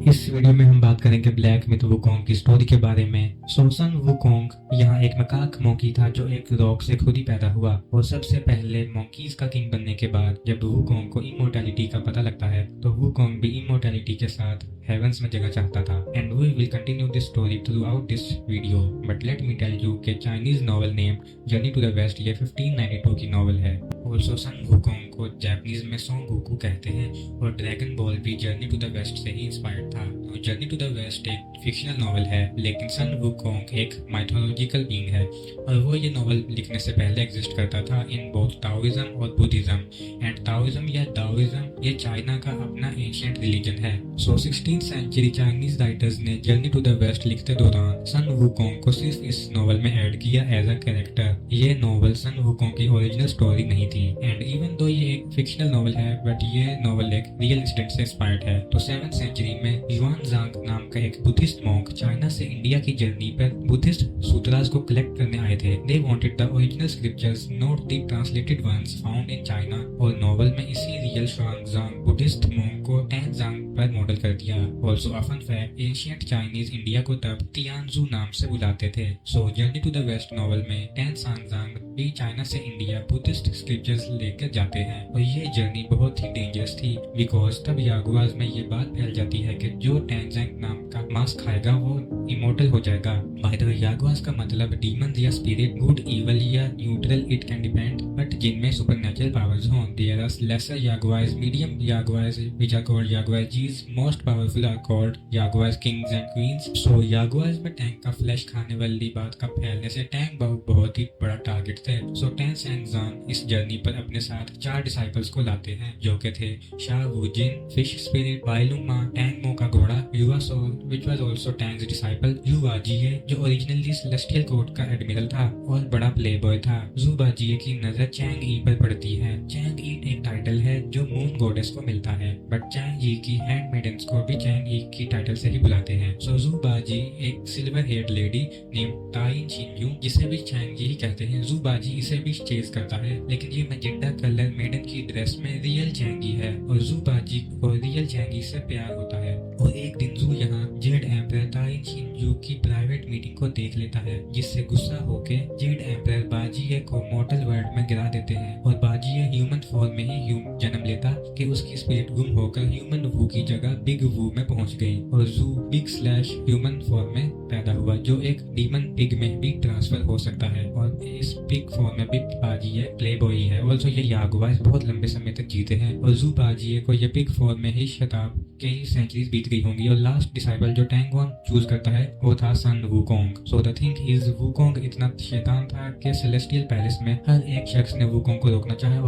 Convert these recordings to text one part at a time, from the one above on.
इस वीडियो में हम बात करेंगे ब्लैक मिथ वुकोंग की स्टोरी के बारे में। सन वुकोंग यहाँ एक मकाक मोंकी था जो एक रॉक से खुद ही पैदा हुआ और सबसे पहले मोंकीज का किंग बनने के बाद जब वुकोंग को इमोर्टैलिटी का पता लगता है तो वुकोंग भी इमोर्टैलिटी के साथ हेवंस में जगह चाहता था। And we will continue this story throughout this video, but let me tell you के Chinese novel name Journey to the West ये 1592 की नॉवल है। ऑल्सो सन वुकोंग को जापानीज में सोंग गोकू कहते हैं और ड्रैगन बॉल भी जर्नी टू द वेस्ट से ही इंस्पायर्ड था। तो जर्नी टू द वेस्ट एक फिक्शनल नॉवल है, लेकिन सन वुकोंग एक माइथोलॉजिकल बीइंग है और वो ये नॉवल लिखने से पहले एग्जिस्ट करता था इन बोथ ताओइज्म और बुद्धिज्म। एंड ताओइज्म या दाओइज्म ये चाइना का अपना एंशिएंट रिलीजन है। सो 16th सेंचुरी चाइनीज राइटर्स ने जर्नी टू द वेस्ट लिखते दौरान सन वुकोंग को सिर्फ इस नॉवल में ऐड किया एज अ कैरेक्टर। ये नॉवल सन वुकोंग की ओरिजिनल स्टोरी नहीं थी। एंड इवन दो ये एक फिक्शनल नॉवल है बट ये नॉवल एक रियल इंसिडेंट से इंस्पायर्ड है। तो 7th सेंचुरी में युआन ज़ांग नाम का एक बुद्धिस्ट मॉन्क चाइना से इंडिया की जर्नी पर बुद्धिस्ट सूत्रास को कलेक्ट करने आए थे। They wanted the original scriptures not the translated ones found in China. और नॉवल में इसी रियल शुआनज़ांग बुद्धिस्ट मॉन्क को टैनज़ांग पर मॉडल कर दिया। Also a fun fact, ancient Chinese India को तब तियानजू नाम से बुलाते थे। So journey to the west novel में टैनज़ांग भी चाइना से इंडिया बुद्धिस्ट स्क्रिप्चर्स लेकर जाते हैं और ये जर्नी बहुत ही डेंजरस थी बिकॉज तब यागुआज में ये बात फैल जाती है कि जो टैनज़ांग नाम का मांस खाएगा वो इमोर्टल हो जाएगा। बाय द वे यागुआज का मतलब डीमंस या स्पिरिट, गुड इवल या neutral, it can depend, but जिनमें सुपरनेचुरल पावर्स हों। There are lesser yaoguais, medium yaoguais which are called yaoguaizes, most powerful are called yaoguais kings and queens. So yaoguais में Tang का flash खाने वाली बात का फैलने से टैंक बहुत ही बड़ा टारगेट थे। सो टैनज़ांग इस जर्नी पर अपने साथ 4 डिसाइपल्स को लाते हैं जो के थे शा वुजिन फिश स्पिरिट, बाइलुंग मा टैंग मो का घोड़ा, युवा soul which was also Tang's disciple, Yu Bajie जो ओरिजिनली सेलेस्टियल कोर्ट का एडमिरल था और बड़ा प्लेबॉय था। जू बाजिए की नजर चैंग ई पर पड़ती है। चैंग ई एक टाइटल है जो मून गॉडेस को मिलता है, बट चैंग ई की हैंड मेडन्स को भी चैंग ई की टाइटल से ही बुलाते हैं। सो जू बाजी एक सिल्वर हेयर्ड लेडी नेम ताइन छिनयू जिसे भी चैंग ई कहते हैं। जू बाजी इसे भी चेज करता है, लेकिन ये मैजेंटा कलर मेडन की ड्रेस में रियल चैंग ई है और जू बाजी को रियल चैंग ई से प्यार होता है। और एक दिन जू यहाँ जेड एम्परर ताइन छिनयू की प्राइवेट मीटिंग को देख लेता है, जिससे गुस्सा होके जेड एम्परर बाजिए को मॉर्टल वर्ल्ड में गिरा देते हैं और बाजिए ह्यूमन फॉर्म में ही जन्म लेता कि उसकी स्पिरिट गुम होकर ह्यूमन वू की जगह बिग वू में पहुंच गई और जू बिग स्लैश ह्यूमन फॉर्म में पैदा हुआ जो एक डीमन पिग में भी ट्रांसफर हो सकता है। और इस पिग फॉर्म में भी बाजिए प्लेबॉय है। ऑल्सो ये यागुआज बहुत लंबे समय तक जीते हैं और जू बाजिए को ये पिग फॉर्म में ही शताब्दी कई सेंचुरीज बीत गई होंगी। और लास्ट डिसाइपल जो टैंगवान चूज करता है वो था Sun Wukong. So the thing is Wukong इतना शैतान था कि सेलेस्टियल पैलेस में हर एक शख्स ने वुकोंग को रोकना चाहा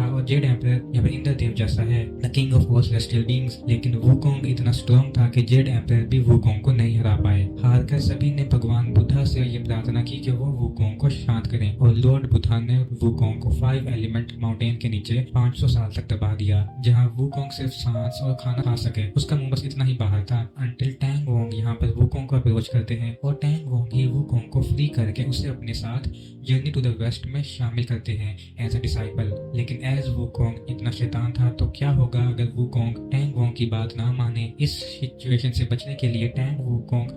और जेड एम्परर या फिर इंद्रदेव जैसा है the king of all celestial beings, लेकिन वुकोंग इतना स्ट्रॉन्ग था कि जेड एम्परर भी वुकोंग को नहीं हरा पाए। हारकर सभी ने भगवान बुद्धा से ये प्रार्थना की कि वो वुकोंग को शांत करें और लॉर्ड बुद्धा ने वुकोंग को 5 एलिमेंट माउंटेन के नीचे 500 साल तक दबा दिया, जहाँ वुकोंग सिर्फ सांस और खाना खा सके। उसका मुंह बस इतना ही बाहर था अंटिल टैंग वोंग यहाँ पर वुकोंग को अप्रोच करते हैं और टैंग वोंग ही वुकोंग को फ्री करके उसे अपने साथ जर्नी टू द वेस्ट में शामिल करते हैं एज अ डिसाइपल। लेकिन एज वुकोंग इतना शैतान था तो क्या होगा अगर वुकोंग टैंग वोंग की बात ना माने। इस सिचुएशन से बचने के लिए टैंग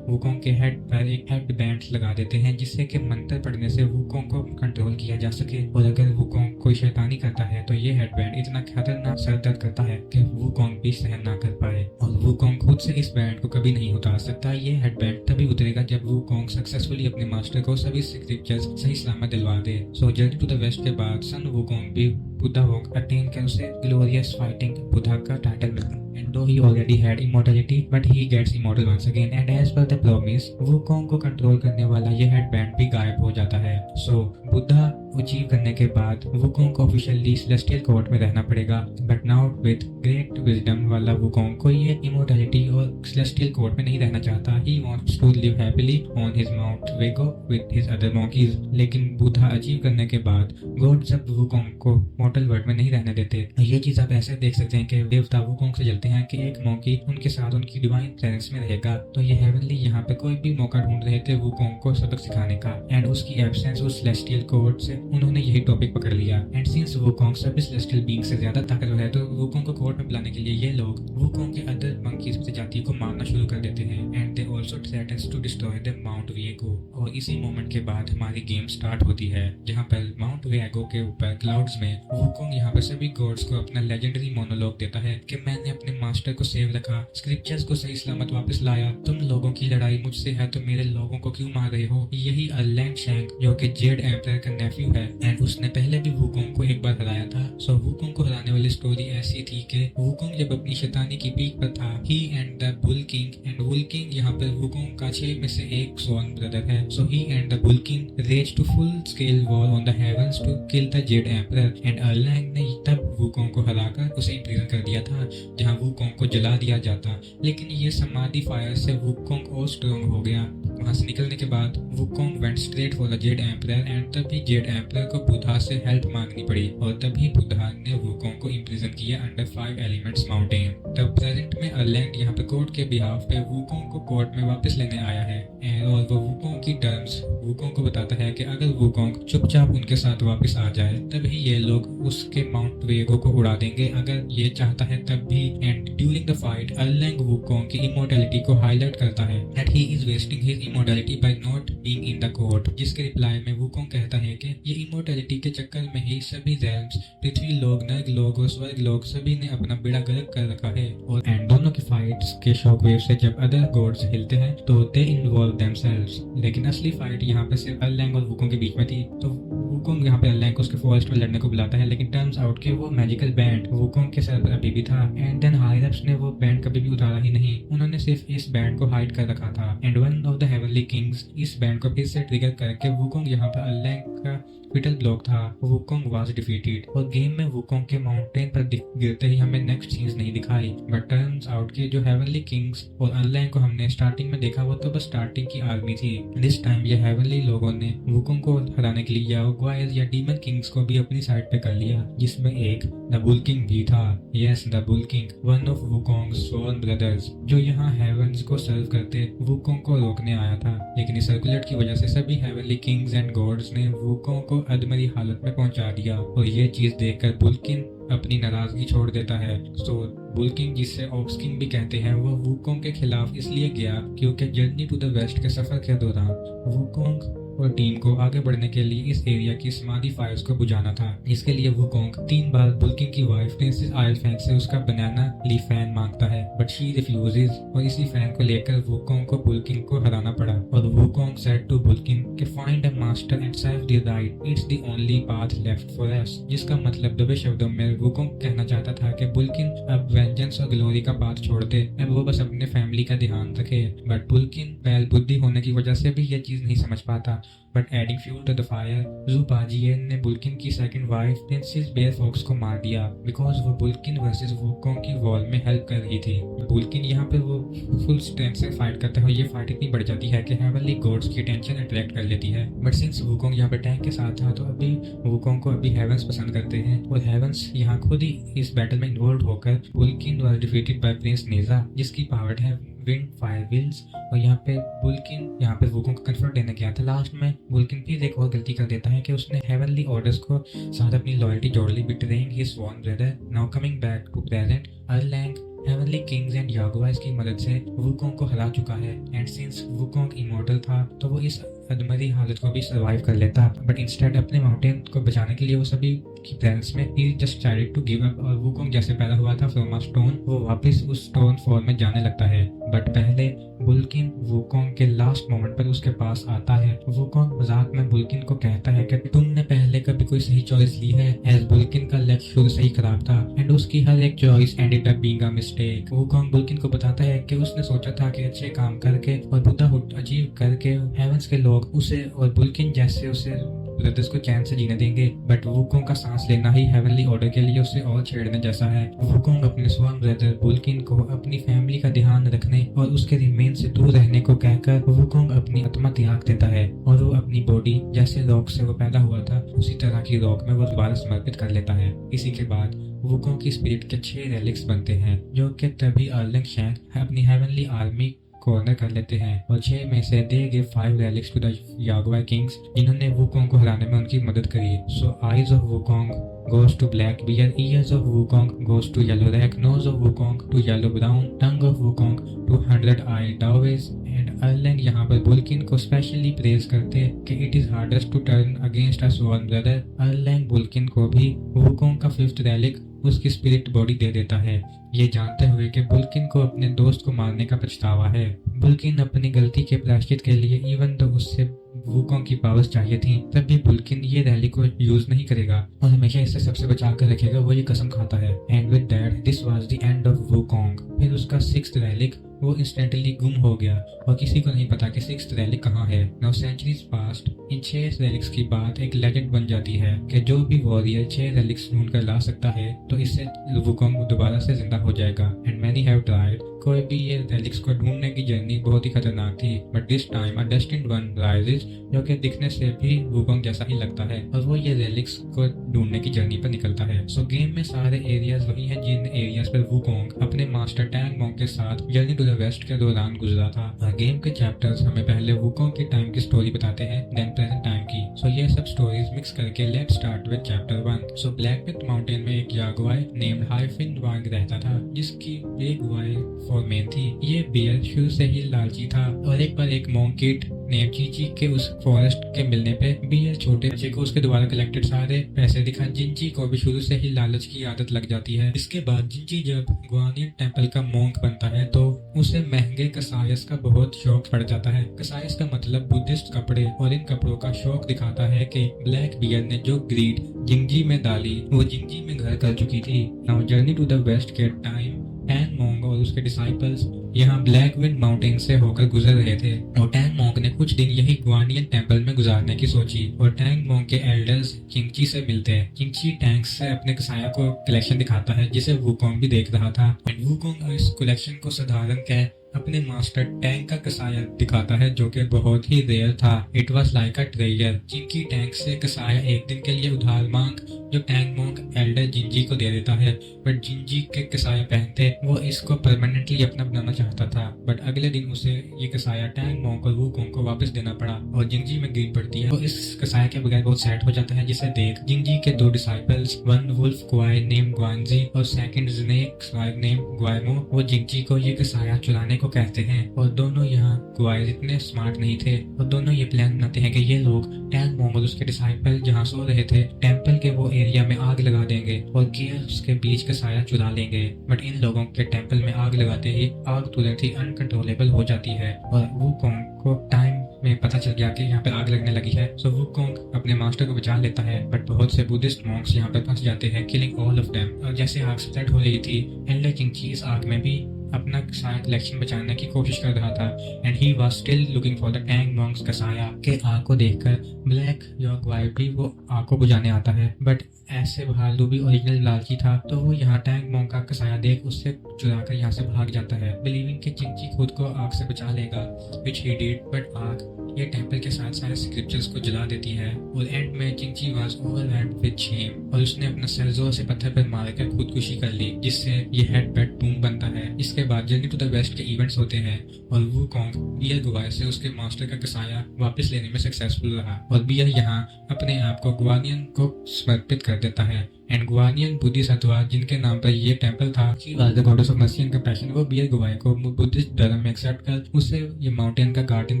वुकोंग के हेड पर एक हेड बैंड लगा देते हैं जिससे कि मंत्र पढ़ने से वुकोंग को कंट्रोल किया जा सके। और अगर वुकोंग कोई शैतानी करता है तो ये हेड बैंड इतना खतरनाक सर दर्द करता है कि वुकोंग भी सहन ना कर पाए और वुकोंग खुद से इस बैंड को कभी नहीं उतार सकता। ये हेड बैंड तभी उतरेगा जब वुकोंग सक्सेसफुली अपने मास्टर को सभी स्क्रिप्चर्स सही सलामत दिलवा दे। So journey to the waste के बाद सन वुकोंग भी बुद्धा वोंग अटेन कर उसे ग्लोरियस फाइटिंग बुद्धा का टाइटल मिलता है। And though he already had immortality, but he gets immortal once again. And as per the promise, Wukong को कंट्रोल करने वाला ये हेडबैंड भी गायब हो जाता है। सो बुद्धा अचीव करने के बाद वुकोंग को ऑफिशियली सेलेस्टियल कोर्ट में रहना पड़ेगा, but now with great wisdom वाला वुकोंग को ये इमोर्टैलिटी और सेलेस्टियल कोर्ट में नहीं रहना चाहता। He wants to live happily on his Mount Huaguo with his other monkeys. लेकिन बुद्धा अचीव करने के बाद गॉड जब वुकोंग को इमोर्टल वर्ल्ड में नहीं रहने देते। ये चीज आप ऐसे देख सकते हैं कि देवता वुकोंग से जलते हैं कि एक मॉन्की उनके साथ उनकी डिवाइन प्रेजेंस में रहेगा। तो ये हेवनली यहाँ पे कोई भी मौका ढूंढ रहे थे वुकोंग को सबक सिखाने का, एंड उसकी एब्सेंस उस सेलेस्टियल कोर्ट से उन्होंने यही टॉपिक पकड़ लिया। एंड सिंस वुकोंग सभी सेलेस्टियल बीइंग से ज्यादा ताकतवर है, तो वुकोंग को कोर्ट में बुलाने के लिए ये लोग वुकोंग के अदर मंकीज प्रजाति को मारना शुरू कर देते हैं। And they also threatens to destroy the Mount Huaguo. और इसी मोमेंट के बाद हमारी गेम स्टार्ट होती है, जहाँ पर माउंट विएगो के ऊपर क्लाउड्स में वुकोंग यहाँ पर सभी गॉड्स को अपना लेजेंडरी मोनोलॉग देता है कि मैंने अपने मास्टर को सेव रखा, स्क्रिप्चर्स को सही सलामत वापस लाया, तुम लोगों की लड़ाई मुझसे है तो मेरे लोगों को क्यों मार रहे हो। यही अर्लैंग शैंक जो कि जेड एम्परर का नेफ्यू है, एंड उसने पहले भी वुकोंग को एक बार हराया था। सो वुकोंग को हराने वाली स्टोरी ऐसी थी कि वुकोंग जब अपनी शैतानी की पीक पर था, he and the Bull King, and Bull King यहाँ पर वुकोंग का 6 में से एक स्वॉर्न ब्रदर है। So he and the Bull King raise to full scale war on the heavens to kill the Jade Emperor, and Erlang ने तब Wukong को हराकर उसे इंप्रिजन कर दिया था, जहाँ वुकोंग को जला दिया जाता। लेकिन ये समाधि फायर से वुकोंग और स्ट्रॉन्ग हो गया। वहां से निकलने के बाद Wukong went straight for the Jade Emperor, and तभी जेड एम्परर को बुधा से हेल्प मांगनी पड़ी, और तभी बुधा ने वुकोंग को इंप्रिजन किया अंडर 5 एलिमेंट्स माउंटेन। तब प्रेजेंट में अर्लैंड यहाँ पे कोर्ट के बिहाफ पे वुकोंग को कोर्ट में वापस लेने आया है, और वो वुकोंग की टर्म्स वुकोंग को बताता है कि अगर वुकोंग चुपचाप उनके साथ वापस आ जाए तभी ये लोग उसके माउंट वेगो को उड़ा देंगे, अगर ये चाहता है तब भी। And during the fight Erlang Wukong की इमोर्टैलिटी को हाईलाइट करता है that he is wasting his immortality by not being in the court, जिसके रिप्लाई में वुकोंग कहता है कि ये इमोर्टैलिटी के चक्कर में ही सभी रेल्म्स, पृथ्वी लोग, नर्क लोग और स्वर्ग लोग सभी ने अपना बेड़ा गर्क कर रखा है। और एंड दोनों की फाइट्स के शॉकवेव से जब अदर गॉड्स हिलते हैं तो दे इन्वॉल्व देमसेल्व्स। लेकिन असली फाइट यहाँ पे सिर्फ अर्लैंग और वुकोंग के बीच में थी। तो वुकोंग यहाँ पे अर्लैंग को उसके फॉरेस्ट में लड़ने को बुलाता है, लेकिन टर्न्स आउट के वो मैजिकल बैंड वुकोंग के सर पर अभी भी था, एंड देन हायरप्स ने वो बैंड कभी भी उतारा ही नहीं, उन्होंने सिर्फ इस बैंड को हाइड कर रखा था। And one of the heavenly Kings इस बैंड को फिर से ट्रिगर करके वुकोंग यहाँ पर अर्लैंग का विटल ब्लॉक था। वुकोंग वाज डिफीटेड, और गेम में वुकोंग के माउंटेन पर गिरते ही हमें नेक्स्ट सीन्स नहीं दिखाई, बट टर्न्स आउट के जो हेवनली किंग्स और अर्लैंग को हमने स्टार्टिंग में देखा वो तो बस स्टार्टिंग की आर्मी थी। दिस टाइम ये हेवनली लोगों ने वुकोंग को हराने के लिए याओग्वाइज या डीमन किंग्स को भी अपनी साइड पे कर लिया, जिसमें एक द बुल किंग भी था। Yes, the Bull King, one of Wukong's sworn brothers, जो यहाँ हेवंस को सर्व करते वुकोंग को रोकने आया था। लेकिन इस सर्कुलेट की वजह से सभी हेवनली किंग्स एंड गॉड्स ने वुकोंग को अधमरी हालत में पहुंचा दिया, और ये चीज देखकर बुल्किन अपनी नाराजगी छोड़ देता है। तो बुल्किंग, जिसे ऑक्स किंग भी कहते हैं, वो वुकोंग के खिलाफ इसलिए गया क्योंकि जर्नी टू द वेस्ट के सफर के दौरान वुकोंग और टीम को आगे बढ़ने के लिए इस एरिया की समाधि फायर्स को बुझाना था। इसके लिए वुकोंग 3 बार बुल्किंग की वाइफ प्रिंसेस आयलफैंग से उसका बनाना लीफ फैन मांगता है, बट शी रिफ्यूजेस, और इसी फैन को लेकर वुकोंग को बुल्किंग को हराना पड़ा। और वुकोंग सेड टू बुल्किंग कि find a master and serve the right, it's the only path left for us, जिसका मतलब दबे शब्दों में वुकोंग कहना चाहता था कि बुल्किन अब वेंजेंस और ग्लोरी का पाथ छोड़ दे, अब वो बस अपने फैमिली का ध्यान रखे। बट बुल्किन बैल बुद्धि होने की वजह से भी ये चीज नहीं समझ पाता। But adding fuel to the fire, Zhu Bajie ने बुल्किन की second wife Princess Bear Fox को मार दिया, बिकॉज वो बुल्किन वर्सेस वुकोंग की वॉर में हेल्प कर रही थी। बुल्किन यहाँ पे वो फुल स्ट्रेंथ से फाइट करता है, और ये फाइट इतनी बढ़ जाती है कि हेवनली गॉड्स की अटेंशन अट्रैक्ट कर लेती है। बट सिंस वुकोंग यहाँ पे टैंक के साथ था, तो अभी वुकोंग को अभी हेवंस पसंद करते हैं, और हेवंस यहाँ खुद ही इस बैटल में इन्वॉल्व होकर बुल्किन वाज डिफीटेड बाय प्रिंस नेजा, जिसकी पावर है विंड फायर व्हील्स। और यहाँ पे बुल्किन यहाँ पे वुकोंग को कंफर्ट देने गया था। लास्ट में बुल्किन फिर एक और गलती कर देता है कि उसने हेवनली ऑर्डर्स को साथ अपनी लॉयल्टी जोड़ ली, betraying his sworn brother. Now coming back to present, Erlang heavenly kings and yaoguais की मदद से वुकोंग को हरा चुका है, एंड सिंस वुकोंग इमॉर्टल था तो वो इस अधमरी हालत को भी सर्वाइव कर लेता। बट इंस्टेड अपने माउंटेन को बचाने के लिए वो सभी की प्रेजेंस में he just decided to give up, और वुकोंग जैसे पैदा हुआ था फ्रॉम अ स्टोन, वो वापस उस स्टोन फॉर्म में जाने लगता है। बट पहले बुल्किन वुकोंग के लास्ट मोमेंट पर उसके पास आता है। वुकोंग मजाक में बुल्किन को कहता है कि तुमने पहले कभी कोई सही चॉइस ली है, एज बुल्किन का लक शुरू से ही खराब था, एंड उसकी हर एक choice ended up being a mistake. Wukong Bull King को बताता है कि उसने सोचा था कि अच्छे काम करके और बुद्धाहुड अचीव करके हेवंस के लोग उसे और बुल्किन जैसे उसे ब्रदर्स को चैन से जीने देंगे, बट वुकोंग का सांस लेना ही हेवनली ऑर्डर के लिए उसे और छेड़ने जैसा है। वुकोंग अपने स्वान ब्रदर बुल्किन को अपनी फैमिली का ध्यान रखने और उसके रिमेन से दूर रहने को कहकर वुकोंग अपनी आत्मा त्याग देता है और वो अपनी बॉडी जैसे रॉक से वो पैदा हुआ था उसी तरह की रॉक में वो दोबारा समर्पित कर लेता है। इसी के बाद वुकोंग की स्पिरिट के 6 रेलिक्स बनते हैं, जो कि तभी अर्लिंग शैंक अपनी हेवनली आर्मी कॉर्नर कर लेते हैं और 6 में से they give 5 relics to the yaoguai kings, जिन्होंने वुकोंग को हराने में उनकी मदद करी। So eyes of Wukong goes to black bear, ears of Wukong goes to yellow rat, nose of Wukong to yellow brown, tongue of Wukong to 100-eyed doves, and Erlang यहाँ पर बुल्किन को स्पेशली प्रेज करते कि it is hardest to turn against a sworn brother. Erlang बुल्किन को भी Wukong का 5th relic उसकी स्पिरिट बॉडी दे देता है, ये जानते हुए कि बुल्किन को अपने दोस्त को मारने का पछतावा है। बुल्किन अपनी गलती के प्रायश्चित के लिए इवन तो उससे वुकोंग की पावर्स चाहिए थी, तब भी बुल्किन ये रैली को यूज नहीं करेगा और हमेशा इससे सबसे बचा कर रखेगा, वो ये कसम खाता है। And with that this was the end of Wukong. फिर उसका 6th relic वो इंस्टेंटली गुम हो गया और किसी को नहीं पता कि 6th relic कहाँ है। नाउ सेंचुरीज पास्ट, इन 6 relics की बात एक लेजेंड बन जाती है कि जो भी वॉरियर 6 relics ढूंढ कर ला सकता है तो इससे वुकोंग दोबारा से जिंदा हो जाएगा। एंड मैनी हैव ट्राइड, कोई भी ये relics को ढूंढने की जर्नी बहुत ही खतरनाक थी, but this time a destined one rises, जो कि दिखने से भी वुकोंग जैसा ही लगता है और वो ये relics को ढूंढने की जर्नी पर निकलता है। सो गेम में सारे एरियाज वही हैं जिन एरियाज पर वुकोंग अपने मास्टर टैंग मोंग के साथ जर्नी टू द वेस्ट के दौरान गुजरा था। गेम के चैप्टर्स हमें पहले वुकोंग के टाइम की स्टोरी बताते हैं, देन प्रेजेंट टाइम की। सो ये सब स्टोरीज मिक्स करके let's start with chapter 1। So Blackpit mountain में एक यागुआर नेम्ड हाइफिन वांग रहता था, जिसकी एक गुआर फॉरमेन थी। ये बियर शुरू से ही लालची था और एक बार एक मोंग किड नेम जीजी के उस फॉरेस्ट के मिलने पे बियर छोटे बच्चे को उसके द्वारा कलेक्टेड सारे पैसे दिखा। जिंजी को भी शुरू से ही लालच की आदत लग जाती है। इसके बाद जिंजी जब गुआनियन टेंपल का मोंक बनता है तो उसे महंगे कसायस का बहुत शौक पड़ जाता है। कसायस का मतलब बुद्धिस्ट कपड़े, और इन कपड़ों का शौक दिखाता है कि ब्लैक बियर ने जो ग्रीड जिंजी में डाली वो जिंजी में घर कर चुकी थी। Now journey to the waste के टाइम टैंग मोंग और उसके डिसाइपल्स यहाँ ब्लैक विंड माउंटेन से होकर गुजर रहे थे और टैंग मोंग ने कुछ दिन यही गुआनियन टेंपल में गुजारने की सोची और टैंग मोंग के एल्डर्स चिंगची से मिलते हैं। चिंगची टैंग से अपने कसाया को कलेक्शन दिखाता है जिसे वुकोंग भी देख रहा था। वुकोंग इस कलेक्शन को साधारण कह अपने मास्टर टैंक का कसाया दिखाता है, जो कि बहुत ही रेयर था। It was like a treasure. Jinchi टैंक से कसाया एक दिन के लिए उधार मांग जो टैंक मोंग एल्डर जिंजी को दे देता है, बट जिंजी के कसाया पहनते वो इसको परमानेंटली अपना बनाना चाहता था। बट अगले दिन उसे ये कसाया टैंक मोंग और वुकोंग को वापस देना पड़ा और जिंजी में गिर पड़ती है। वो इस कसाया के बगैर बहुत सैड हो जाता है, जिसे देख जिंजी के 2 डिसाइपल्स, वन वुल्फ क्वाई नेम ग्वानजी और सेकंड स्नेक स्वाइग नेम ग्वाइमो, वो जिंजी को ये कसाया चुराने को कहते हैं। और दोनों यहाँ ग्वाइर इतने स्मार्ट नहीं थे और दोनों ये प्लान बनाते हैं कि ये लोग टैंग मोंग और उसके डिसाइपल जहाँ सो रहे थे टेंपल के वो एरिया में आग लगा देंगे और गियर्स के बीच का साया चुरा लेंगे। बट इन लोगों के टेंपल में आग लगाते ही आग तुरंत ही अनकंट्रोलेबल हो जाती है और वुकोंग को टाइम में पता चल गया कि यहाँ पे आग लगने लगी है। सो वुकोंग अपने मास्टर को बचा लेता है, बट बहुत से बुद्धिस्ट मॉन्क्स यहाँ पे फंस जाते हैं, किलिंग ऑल ऑफ देम। और जैसे आग स्प्रेड हो रही थी, एल्डर चिंगची इस आग में भी अपना कसाया कलेक्शन बचाने की कोशिश कर रहा था and he was still looking for the Tang monk's कसाया के आग को देखकर ब्लैक यागुआर भी वो आग को बुझाने आता है। बट ऐसे भालू भी ओरिजिनल लालची था तो वो यहाँ टैंग मोंग का कसाया देख उससे चुरा कर यहाँ से भाग जाता है, बिलीविंग कि चिंची खुद को आग से बचा लेगा, विच ही डिड। बट आग ये टेंपल के साथ सारे स्क्रिप्चर्स को जला देती है और एंड में चिंची वाज ओवरवेल्म्ड विद शेम और उसने अपना सर जोर से पत्थर पर मारकर खुदकुशी कर ली, जिससे ये हेड बेड बूम बनता है। इसके बाद जर्नी टू द वेस्ट के इवेंट्स होते हैं और वुकोंग बियर गुआर से उसके मास्टर का कसाया वापस लेने में सक्सेसफुल रहा और बियर यहाँ अपने आप को गुआनियन को समर्पित कर देता है। एंड गुआनियन बुद्धिस्ट अथवा जिनके नाम पर ये टेंपल था, the goddess of mercy and compassion, वो बियर गुआर को बुद्धिस्ट धर्म में एक्सेप्ट कर उसे ये माउंटेन का गार्डियन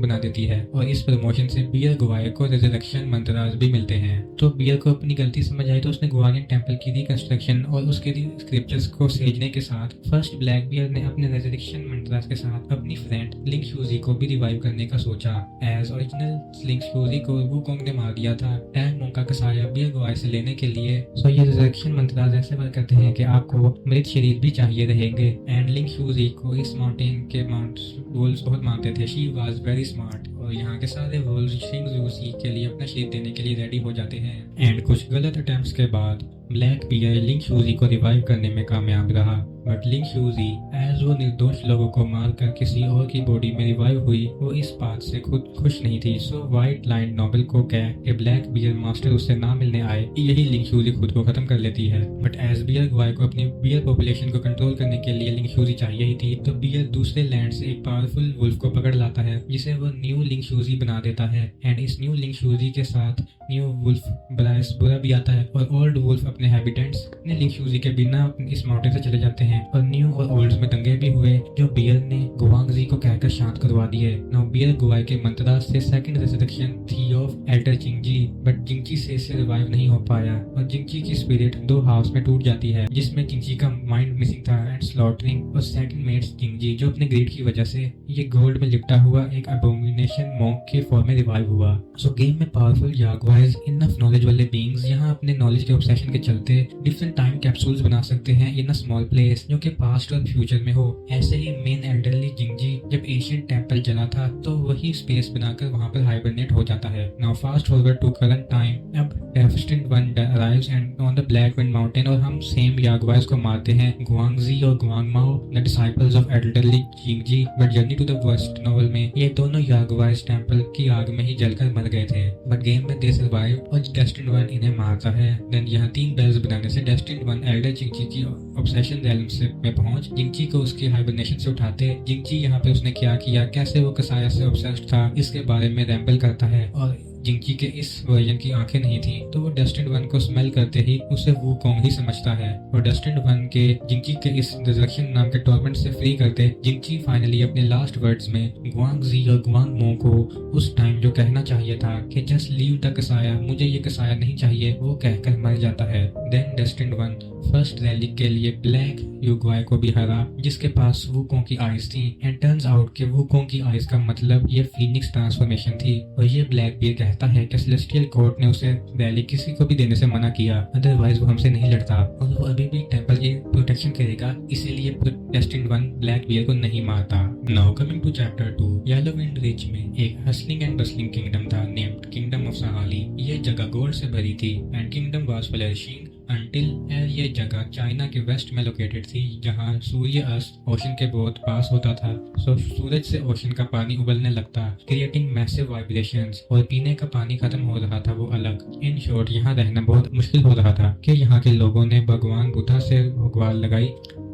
बना देती है और इस प्रमोशन से बियर गुआर को रिजरेक्शन मंत्रास भी मिलते हैं। तो बियर को अपनी गलती समझ आई तो उसने गुआनियन टेंपल की रिकंस्ट्रक्शन और उसके स्क्रिप्चर्स को सहेजने के साथ फर्स्ट ब्लैक बियर ने अपने रिजरेक्शन मंत्रास के साथ अपनी फ्रेंड लिंक शूजी को भी रिवाइव करने का सोचा। एज ओरिजिनल लिंक शूजी को वुकोंग ने मार दिया था टैंग मोंग का कसाया बियर गुआर से लेने के लिए। सो ये रिजरेक्शन मंत्रास ऐसे वर्क करते हैं कि आपको मृत शरीर भी चाहिए रहेंगे एंड लिंक शूजी को इस माउंटेन के वुल्व्स बहुत मानते थे। She was very smart. और यहाँ के सारे वुल्व्स शिंग ज़ूसी के लिए अपना शरीर देने के लिए रेडी हो जाते हैं। एंड कुछ गलत अटेम्प्ट्स के बाद ब्लैक बियर लिंग शूजी को रिवाइव करने में कामयाब रहा, बट लिंग शूजी एज वो निर्दोष लोगों को मारकर किसी और की बॉडी में रिवाइव हुई, वो इस बात से खुद खुश नहीं थी। सो व्हाइट लाइन नोबल को कह के ब्लैक बियर मास्टर उससे ना मिलने आए, यही लिंग शूजी खुद को खत्म कर लेती है। बट एज बियर ग्वाई को अपनी बियर पॉपुलेशन को कंट्रोल करने के लिए लिंग शूजी चाहिए ही थी, तो बियर दूसरे लैंड से एक पावरफुल वुल्फ को पकड़ लाता है, जिसे वो न्यू लिंग शूजी बना देता है। एंड इस न्यू लिंग शूजी के साथ न्यू वुल्फ ब्राइस बुरा भी आता है, और ओल्ड वुल्फ अपने हैबिटेंट्स ने लिंग शूजी के बिना इस माउंटेन से चले जाते हैं। और न्यू और ओल्ड में दंगे भी हुए, जो बियर ने गुआंगजी को कहकर शांत करवा दिए। नाउ बियर गुआई के मंत्रा से सेकंड रिजरेक्शन थी ऑफ एल्डर जिंगजी, बट जिंगजी से इसे रिवाइव नहीं हो पाया, और जिंगजी की स्पिरिट दो हाउस में टूट जाती है, जिसमें जिंगजी का माइंड मिसिंग था एंड स्लॉटरिंग और सेकंड मेट्स जिंगजी, जो अपने ग्रेड की वजह से ये गोल्ड में लिपटा हुआ एक अबोमिनेशन मॉन्क के फॉर्म में रिवाइव हुआ। सो गेम में पावरफुल जागुआर्स इनफ नॉलेज वाले बीइंग्स यहाँ अपने नॉलेज के ऑब्सेशन के चलते डिफरेंट टाइम कैप्सूल्स बना सकते हैं इन अ स्मॉल प्लेस, जो कि पास्ट और फ्यूचर में हो। ऐसे ही मेन एल्डरली जिंगजी जब एशियन टेंपल जला था, तो वही स्पेस बनाकर वहां पर हाइबरनेट हो जाता है। Now fast forward to current time, अब destined one arrives and on the black wind mountain, और हम सेम यागुआर्स को मारते हैं, गुआंगजी और Guangmou, the disciples of elderly Jinchi. But journey to the west novel में ये दोनों यागुआर्स टेंपल की आग में ही जलकर मर गए थे, बट गेम में दे सर्वाइव और डेस्टिन्ड वन इन्हें मारता है। देन यहाँ 3 बेल्स बनाने से डेस्टिन्ड वन एल्डर जिंगजी की ऑब्सेशन रेल्म से में पहुंच जिंगजी को उसकी हाइबरनेशन से उठाते। जिंगजी यहाँ पे उसने क्या किया, कैसे वो कसाया से ऑब्सेस्ड था, इसके बारे में रैम्बल करता है। और जिंगजी के इस वर्जन की आंखें नहीं थी, तो वो डेस्टिन्ड वन को स्मेल करते ही उसे वू कॉन्ग ही समझता है। और डेस्टिन्ड वन के जिंगजी के इस रिजरेक्शन नाम के टॉर्मेंट से फ्री करते जिंगजी फाइनली अपने लास्ट वर्ड्स में गुआंगजी और गुआंगमो को उस टाइम जो कहना चाहिए था कि जस्ट लीव द कसाया, मुझे ये कसाया नहीं चाहिए, वो कहकर मर जाता है। Then destined one first rally के लिए ब्लैक युगवाई को भी हरा, जिसके पास वुकों की आइज थी। एंड टर्न्स आउट के वुकों की आइज का मतलब ये फीनिक्स ट्रांसफॉर्मेशन थी। और ये ब्लैक बियर कहता है कि सेलेस्टियल कोर्ट ने उसे रैली किसी को भी देने से मना किया, अदरवाइज वो हमसे नहीं लड़ता, और वो अभी भी टेंपल की प्रोटेक्शन करेगा, इसीलिए डेस्टिन्ड वन ब्लैक बियर को नहीं मारता। Now coming to chapter 2, yellow wind ridge में एक हसलिंग एंड बसलिंग किंगडम था नेम्ड किंगडम ऑफ सहाली। ये जगह गोल्ड से भरी थी and kingdom was flourishing until ये जगह चाइना के वेस्ट में लोकेटेड थी, जहां सूर्य अस्त ओशन के बहुत पास होता था। सो सूरज से ओशन का पानी उबलने लगता, क्रिएटिंग मैसिव वाइब्रेशंस, और पीने का पानी खत्म हो रहा था वो अलग। इन शॉर्ट यहाँ रहना बहुत मुश्किल हो रहा था कि यहाँ के लोगों ने भगवान बुद्धा से गुहार लगाई,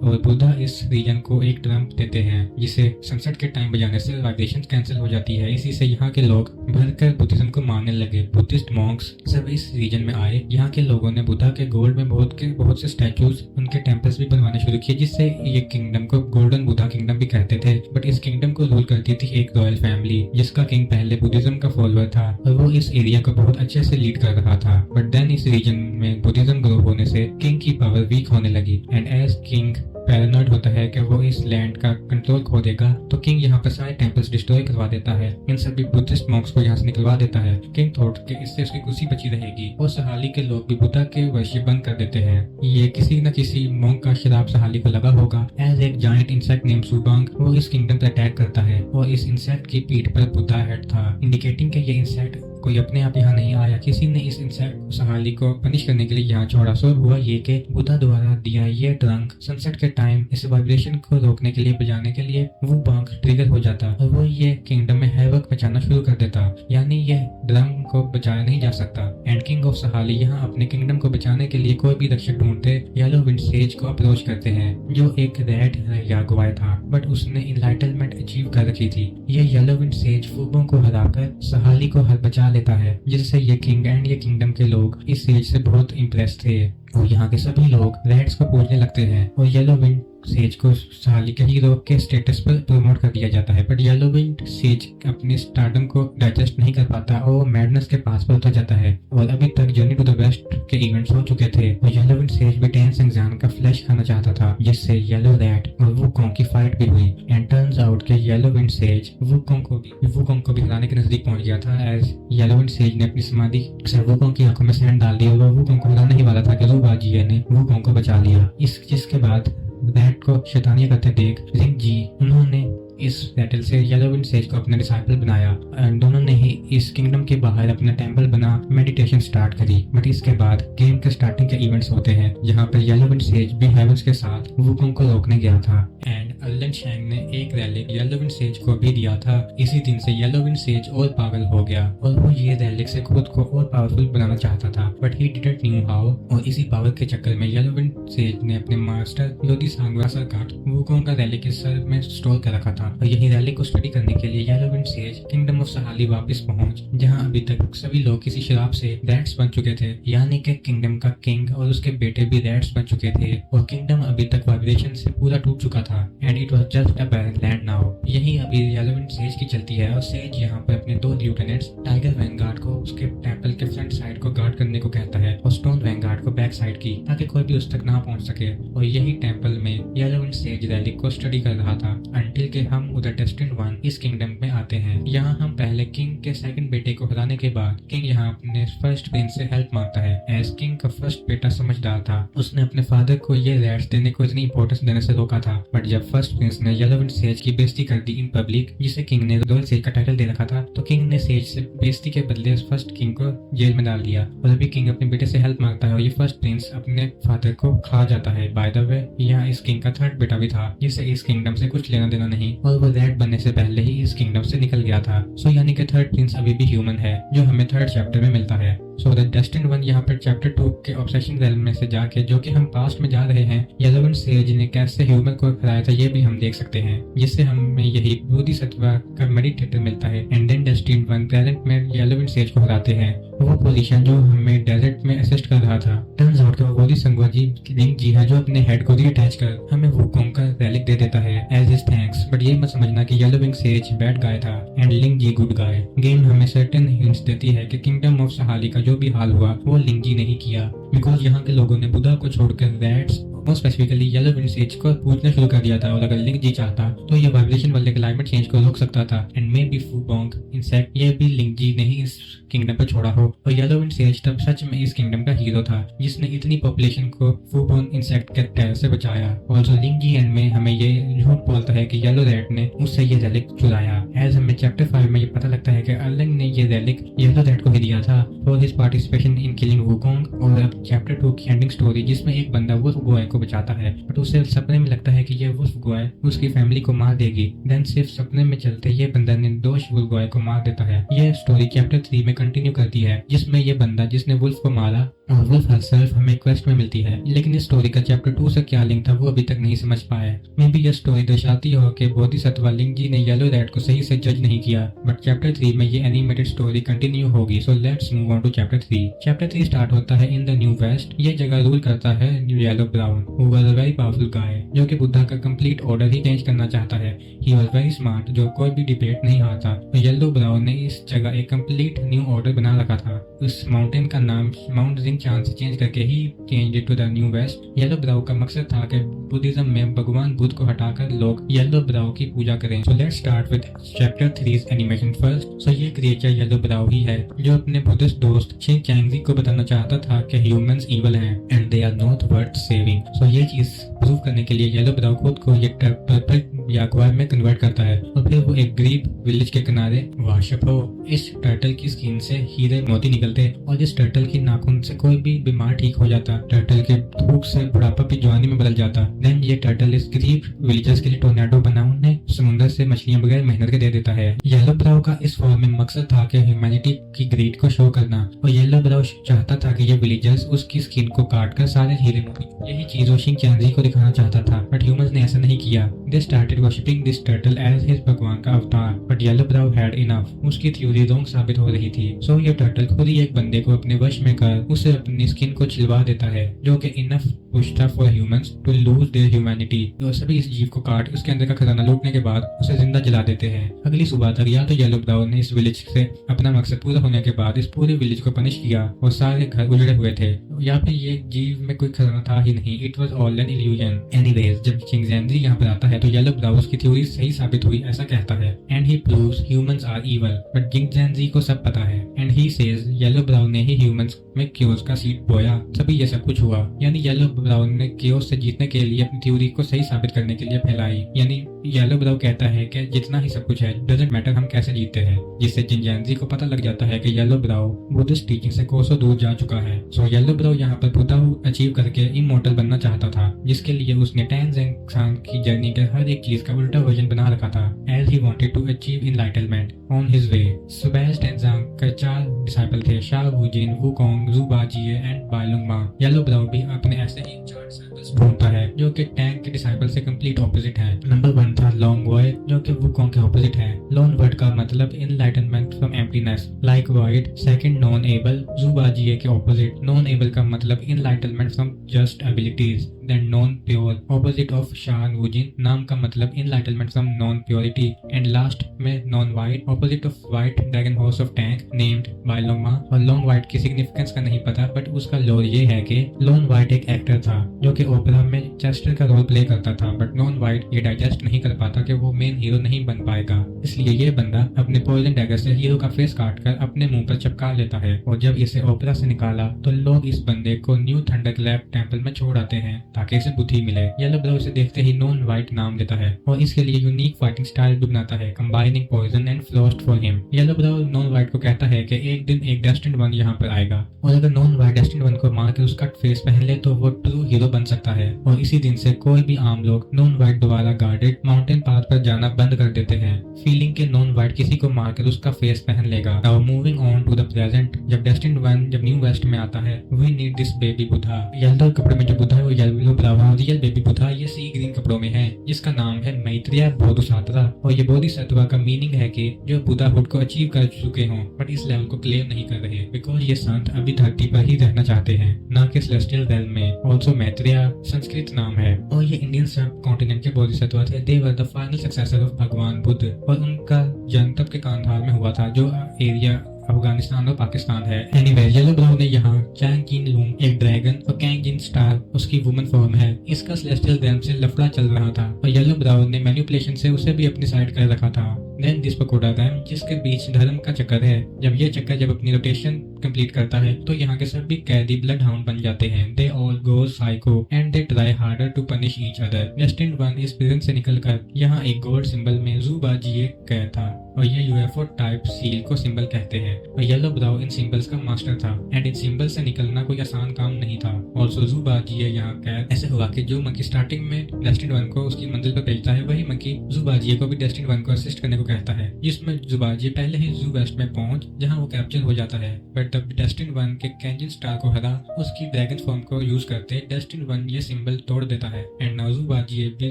और बुद्धा इस रीजन को एक ड्रम देते हैं जिसे सनसेट के टाइम बजाने से वाइब्रेशन कैंसिल हो जाती है। इसी से यहाँ के लोग भरकर बुद्धिज्म को मानने लगे। बुद्धिस्ट मॉन्क्स सब इस रीजन में आए। यहाँ के लोगों ने बुद्धा के गोल्ड में बहुत से स्टैचूज, उनके टेम्पल्स भी बनवाने शुरू किए, जिससे ये किंगडम को गोल्डन बुद्धा किंगडम भी कहते थे। बट इस किंगडम को रूल करती थी एक रॉयल फैमिली, जिसका किंग पहले बुद्धिज्म का फॉलोअर था, और वो इस एरिया को बहुत अच्छे से लीड कर रहा था। बट देन इस रीजन में बुद्धिज्म ग्रो होने से किंग की पावर वीक होने लगी, एंड एज किंग पैरानॉइड होता है कि वो इस लैंड का कंट्रोल खो देगा, तो किंग यहाँ पर सारे टेंपल्स डिस्ट्रॉय करवा देता है, इन सभी बुद्धिस्ट मॉन्क्स को यहाँ से निकलवा देता है। किंग थॉट कि इससे उसकी खुशी बची रहेगी, और सहाली के लोग भी बुद्धा के वर्शिप बंद कर देते हैं। ये किसी न किसी मॉन्क का शराब सहाली को लगा होगा। एज एक जायंट इंसेक्ट नेम सुबांग वो इस किंगडम पर अटैक करता है, और इस इंसेक्ट की पीठ पर बुद्धा हेड था, इंडिकेटिंग कि ये इंसेक्ट कोई अपने आप यहाँ नहीं आया, किसी ने इस इंसेक्ट सहाली को पनिश करने के लिए यहाँ छोड़ा। सो हुआ ये कि बुद्धा द्वारा दिया ये ट्रंक सनसेट के टाइम इस वाइब्रेशन को रोकने के लिए, बजाने के लिए वो बांग ट्रिगर हो जाता, और वो ये किंगडम में हैवक मचाना शुरू कर देता, यानी ये ड्रम को बचाया नहीं जा सकता। एंड किंग ऑफ सहाली यहाँ अपने किंगडम को बचाने के लिए कोई भी रक्षक ढूंढते येलो विंड सेज को अप्रोच करते हैं, जो एक रेड यागुआर था, बट उसने इनलाइटनमेंट अचीव कर रखी थी। ये येलो विंड सेज फूबों को हराकर सहाली को बचा लेता है, जिससे ये किंग एंड ये किंगडम के लोग इस सेज से बहुत इम्प्रेस थे, और यहाँ के सभी लोग रेड्स को पूजने लगते हैं, और येलो विंड सेज को सहाली के हीरो के स्टेटस पर प्रमोट कर दिया जाता है। बट येलो विंड सेज अपने स्टारडम को डाइजेस्ट नहीं कर पाता, और वो मैडनेस के पास पर उतर जाता है, और अभी तक जर्नी टू द वेस्ट के इवेंट्स हो चुके थे, और येलो विंड सेज भी टेन संगजान का फ्लैश खाना चाहता था, जिससे येलो रैट और वुकोंग की फाइट भी हुई। एंड टर्न्स आउट के येलो विंड सेज वुकोंग को भी हराने के नजदीक पहुंच गया था, एज येलो विंड सेज ने अपनी समाधि से वुकोंग की आंखों में सैंड डाल दिया, और वुकोंग को हराने ही वाला था कि रूबाजिए ने वुकोंग को बचा लिया। जिसके बाद रैट को शैतानियां करते देख जिंग जी उन्होंने इस बैटल से येलोविंड सेज को अपना डिसाइपल बनाया और दोनों ने ही इस किंगडम के बाहर अपना टेंपल बना मेडिटेशन स्टार्ट करी। बट इसके बाद गेम के स्टार्टिंग के इवेंट्स होते हैं जहाँ पर येलोविंड सेज भी हेवंस के साथ वुकोंग को रोकने गया था एंड अल्लन शैंग ने एक रैलिक येलोविंड सेज को भी दिया था। इसी दिन से येलोविंड सेज और पागल हो गया और वो ये रैलिक से खुद को और पावरफुल बनाना चाहता था but he didn't knew how. और इसी पावर के चक्कर में येलोविंड सेज ने अपने मास्टर योदी सांगवासा काट वुकोंग का रैलिक इस सर में स्टोर कर रखा था और यही रैलिक को स्टडी करने के लिए येलोविंड सेज किंगडम ऑफ सहाली वापस पहुंच, जहां अभी तक सभी लोग किसी शराब से रैट्स बन चुके थे, यानी कि किंगडम का किंग और उसके बेटे भी रैट्स बन चुके थे और किंगडम अभी तक वाइब्रेशन से पूरा टूट चुका था and it was just a barren land now. यही अभी येलोविंड सेज की चलती है और सेज यहाँ पर अपने दो लिeutenants टाइगर वैनगार्ड को उसके टेंपल के फ्रंट साइड को गार्ड करने को कहता है और स्टोन वैनगार्ड को बैक साइड की, ताकि कोई भी उस तक ना पहुंच सके। और यही टेंपल में येलोविंड सेज रैलिक को स्टडी कर रहा था अंटिल के हम उधर डेस्टिन्ड वन इस किंगडम में आते हैं। यहाँ हम पहले किंग के सेकंड बेटे को हराने के बाद किंग यहाँ अपने फर्स्ट प्रिंस से हेल्प मांगता है। एज किंग का फर्स्ट बेटा समझदार था, उसने अपने फादर को ये रैट्स देने को इतनी इंपॉर्टेंस देने से रोका था। बट जब फर्स्ट प्रिंस ने येलोविंड सेज की बेइज्जती कर दी इन पब्लिक, जिसे किंग ने रॉयल सेज का टाइटल दे रखा था, तो किंग ने सेज से बेइज्जती के बदले फर्स्ट किंग को जेल में डाल दिया और अभी किंग अपने बेटे से हेल्प मांगता है और ये फर्स्ट प्रिंस अपने फादर को खा जाता है। बाय द वे यहाँ इस किंग का थर्ड बेटा भी था जिसे इस किंगडम से कुछ लेना देना नहीं और वो रैट बनने से पहले ही इस किंगडम से निकल गया था। सो यानी कि थर्ड प्रिंस अभी भी ह्यूमन है, जो हमें थर्ड चैप्टर में मिलता है। सो द डेस्टिन्ड वन यहाँ पर चैप्टर 2 के ऑब्सेशन रेल्म में से जाके, जो कि हम पास्ट में जा रहे हैं, येलोविंड सेज ने कैसे ह्यूमन को हराया था ये भी हम देख सकते हैं, जिससे हमें यही बोधिसत्व का मेडिटेटर मिलता है। And then destined one present में येलोविंड सेज को हराते हैं, वो पोजीशन जो हमें डेजर्ट में असिस्ट कर रहा था। टर्न्स आउट कि वो बोधिसंगवा जी लिंग जी है, जो अपने हेड को रीअटैच कर हमें वुकोंग का रैलिक दे देता है एज हिज थैंक्स। बट ये मत समझना कि येलोविंड सेज बैड गाय था एंड लिंग जी गुड गाय। गेम हमें सर्टेन हिंट्स देती है कि किंगडम ऑफ सहाली का जो भी हाल हुआ वो लिंग जी नहीं किया, बिकॉज यहाँ के लोगों ने बुद्धा को छोड़कर रैट्स और स्पेसिफिकली येलोविंड सेज को पूछना शुरू कर दिया था और अगर लिंग जी चाहता तो ये वाइब्रेशन वाले क्लाइमेट चेंज को रोक सकता था एंड मे बी फुबोंग इंसेक्ट ये भी लिंग जी ने ही इस किंगडम पर छोड़ा हो। और येलोविंड सेज तब सच में इस किंगडम का हीरो था जिसने इतनी पॉपुलेशन को फुबोंग इंसेक्ट के टेरर से बचाया। ऑल्सो लिंग जी एंड में हमें ये झूठ बोलता है कि येलो रैट ने उससे ये रैलिक चुराया। एज हमें चैप्टर 5 में ये पता लगता है कि अर्लिंग ने ये रैलिक येलो रैट को ही दिया था for his participation in killing Wukong. और अब चैप्टर 2 की एंडिंग स्टोरी, जिसमें एक बंदा वुल्फ बॉय को बचाता है बट उसे सपने में लगता है कि ये वुल्फ बॉय उसकी फैमिली को मार देगी। देन सिर्फ सपने में चलते ये बंदा निर्दोष वुल्फ बॉय को मार देता है। यह स्टोरी चैप्टर 3 में कंटिन्यू करती है, जिसमें ये बंदा जिसने वुल्फ को मारा और वुल्फ हरसेल्फ हमें क्वेस्ट में मिलती है। लेकिन इस स्टोरी का चैप्टर 2 से क्या लिंक था वो अभी तक नहीं समझ पाए। मे बी यह स्टोरी दर्शाती हो कि बोधिसत्व लिंग जी ने येलो रैट को सही से जज नहीं किया। बट चैप्टर 3 में ये एनिमेटेड स्टोरी कंटिन्यू होगी। So let's move on to chapter 3। Chapter 3 start होता है इन द न्यू वेस्ट। ये जगह रूल करता है yellow brown, who was a very powerful guy, जो कि बुद्धा का कंप्लीट ऑर्डर ही चेंज करना चाहता है। ही वाज वेरी स्मार्ट, जो कोई भी डिबेट नहीं हारता। तो येलो ब्राउन ने इस जगह एक कंप्लीट न्यू ऑर्डर बना रखा था। उस माउंटेन का नाम माउंट जिंगचान से चेंज करके ही change to the new west. Yellow brow का मकसद था कि बुद्धिज्म में भगवान बुद्ध को हटाकर लोग येलो ब्राउ की पूजा करें। So let's start with chapter 3 animation first. So ये क्रिएचर येलो ब्राउ ही है, जो अपने बुद्धिस्ट दोस्त छिन चैंगजी को बताना चाहता था कि ह्यूमंस इवल हैं and they are not worth saving. So ये चीज प्रूव करने के लिए येलो ब्राउ खुद को ये पर्पल यागुआर में कन्वर्ट करता है और फिर वो एक गरीब विलेज के किनारे वाशअप हो। इस टर्टल की स्किन से हीरे मोती निकलते और इस टर्टल की नाखून से कोई भी बीमार ठीक हो जाता। टर्टल के धूप से बुढ़ापा भी जवानी में बदल जाता। देन ये टर्टल इस गरीब विलेजर्स के लिए टोर्नेडो बना उन्हें समुद्र से मछलियां बगैर मेहनत के दे देता है। येलो ब्राउ का इस फॉर्म में मकसद था कि ह्यूमैनिटी की ग्रीड को शो करना और येलो ब्राउ चाहता था कि ये विलेजर्स उसकी स्किन को काट कर सारे हीरे मोती, यही चीज वो शिनचैंजी को दिखाना चाहता था। बट ह्यूमंस ने ऐसा नहीं किया। They started worshipping this turtle as his भगवान का अवतार। But Yellow Brow had enough. उसकी थ्योरी रॉन्ग साबित हो रही थी। सो ये टर्टल खुद ही एक बंदे को अपने वश में कर उसे अपनी स्किन को छिलवा देता है, जो कि इनफ पुश था for humans to lose their humanity. तो सभी इस जीव को काट उसके अंदर का खजाना लूटने के बाद उसे जिंदा जला देते हैं। अगली सुबह तक या तो येलो ब्राउ ने इस विलेज से अपना मकसद पूरा होने के बाद इस पूरे विलेज को पनिश किया और सारे घर उजड़े हुए थे, या फिर ये जीव में कोई खजाना था ही नहीं। It was all an illusion. Anyways, जब चिंगजैंजी यहाँ पर आता है तो येलो ब्राउ की थ्योरी सही साबित हुई ऐसा कहता है and he proves human humans are evil, but king Jenji को सब पता है and he says Yellow Brown ने ही ह्यूमंस में क्योस का सीड बोया, तभी ये सब कुछ हुआ। यानी येलो ब्राउन ने क्योस से जीतने के लिए अपनी थ्योरी को सही साबित करने के लिए फैलाई। यानी येलो ब्राउन कहता है कि जितना ही सब कुछ है डजंट मैटर हम कैसे जीतते हैं, जिससे किंग जेनजी को पता लग जाता है कि येलो ब्राउन बुद्धिस्ट टीचिंग से कोसों दूर जा चुका है। सो येलो ब्राउन यहाँ पर बुद्धा अचीव करके इमोर्टल बनना चाहता था, जिसके लिए उसने टेंजिंग सांग की जर्नी के हर एक चीज का उल्टा वर्जन बना रखा था, as he wanted to achieve enlightenment on his way. Sebastian के 4 डिसाइपल थे, शा वुजिन, वुकोंग, जू बाजिए एंड बाइलुंग मा। येलो ब्राउन भी अपने ऐसे ही 4 डिसाइपल्स ढूंढता है जो कि टैंग के डिसाइपल से कंप्लीट ऑपोजिट है। नंबर 1 था लॉन्ग वॉय, जो कि वुकोंग के ऑपोजिट है। लॉन्ग वर्ड का मतलब enlightenment from emptiness, like void. Second non able, Zhu Bajie के ऑपोजिट। नॉन एबल का मतलब enlightenment from just abilities. Then non pure, opposite of Sha Wujing, नाम का मतलब enlightenment from non purity. And last में non white, opposite of white dragon horse of Tang, named Bailong Ma. और long white की significance का नहीं पता, but उसका लोर ये है कि लॉन्ग वाइट एक एक्टर था जो कि ओपेरा में चेस्टर का रोल प्ले करता था, बट नॉन वाइट ये डाइजेस्ट नहीं कर पाता कि वो मेन हीरो नहीं बन पाएगा, इसलिए ये बंदा अपने पॉइजन डैगर से हीरो का फेस काटकर अपने मुंह पर चिपका लेता है। और जब इसे ओपेरा से निकाला तो लोग इस बंदे को न्यू थंडरक्लैप टेंपल में छोड़ आते हैं ताकि इसे बुद्धि मिले। येलो ब्राउन इसे देखते ही नॉन वाइट नाम देता है और इसके लिए यूनिक फाइटिंग स्टाइल भी बनाता है, combining poison and frost for him. Yellow Brown non white को कहता है कि एक दिन एक डेस्टिन्ड वन यहाँ पर आएगा और अगर नॉन वाइट डेस्टिन्ड वन को मार कर उसका फेस पहन ले तो वो ट्रू हीरो बन सकता है। और इसी दिन से कोई भी आम लोग नॉन वाइट द्वारा गार्डेड माउंटेन पाथ पर जाना बंद कर देते हैं, फीलिंग के नॉन वाइट किसी को मारकर उसका फेस पहन लेगा। Now moving on to the present, जब डेस्टिन्ड वन जब न्यू वेस्ट में आता है, we need this baby Buddha. Yellow कपड़े में जो बुद्धा है वो Yellow Brown, real baby Buddha ये सी ग्रीन कपड़ों में है, जिसका नाम है मैत्रेय बोधिसत्व। और ये बोधिसत्व का मीनिंग है कि जो बुद्धाहुड को अचीव कर चुके हों बट इस लेवल को क्लेम नहीं कर रहे, बिकॉज ये संत अभी धरती पर ही रहना चाहते हैं, ना कि सेलेस्टियल रेल्म में। ऑल्सो मैत्रेय संस्कृत नाम है और ये इंडियन सब कॉन्टिनेंट के बोधिसत्व थे। They were the final successor of भगवान बुद्ध और उनका जन्म तब के कांधार में हुआ था, जो एरिया अफगानिस्तान और पाकिस्तान है। एनीवे येलो ब्राउन ने यहाँ चैंग किन लूंग एक ड्रैगन और कैंग जिन स्टार उसकी वुमन फॉर्म है, इसका सेलेस्टियल रेल्म से लफड़ा चल रहा था और येलो ब्राउन ने मैनिपुलेशन से उसे भी अपनी साइड कर रखा था। देन दिस पकोडा रैम, जिसके बीच धर्म का चक्कर है, जब अपनी रोटेशन कंप्लीट करता है तो यहाँ के सभी कैदी ब्लड हाउंड बन जाते हैं। They all go psycho and they try harder to punish each other. Destined one इस प्रिजन से निकलकर यहाँ एक गोल्ड सिंबल में जू बाजिए गया था और ये यूएफओ टाइप सील को सिंबल कहते हैं और येलो ब्राउन इन सिंबल्स का मास्टर था एंड इन सिंबल से निकलना कोई आसान काम नहीं था। ऑल्सो जू बाजिए यहाँ कैद। ऐसे हुआ कि जो मंकी स्टार्टिंग में डेस्टिन्ड वन को उसकी मंजिल पर भेजता है, वही मंकी जू बाजिए को भी डेस्टिन्ड वन को असिस्ट करने को कहता है, जिसमें जू बाजिए पहले ही जू वेस्ट में पहुंच जहाँ वो कैप्चर हो जाता है। बट तब डेस्टिन्ड वन के कैंजिन स्टार को हरा उसकी ड्रैगन फॉर्म को यूज करते डेस्टिन्ड वन ये सिंबल तोड़ देता है एंड नाउ जू बाजिए भी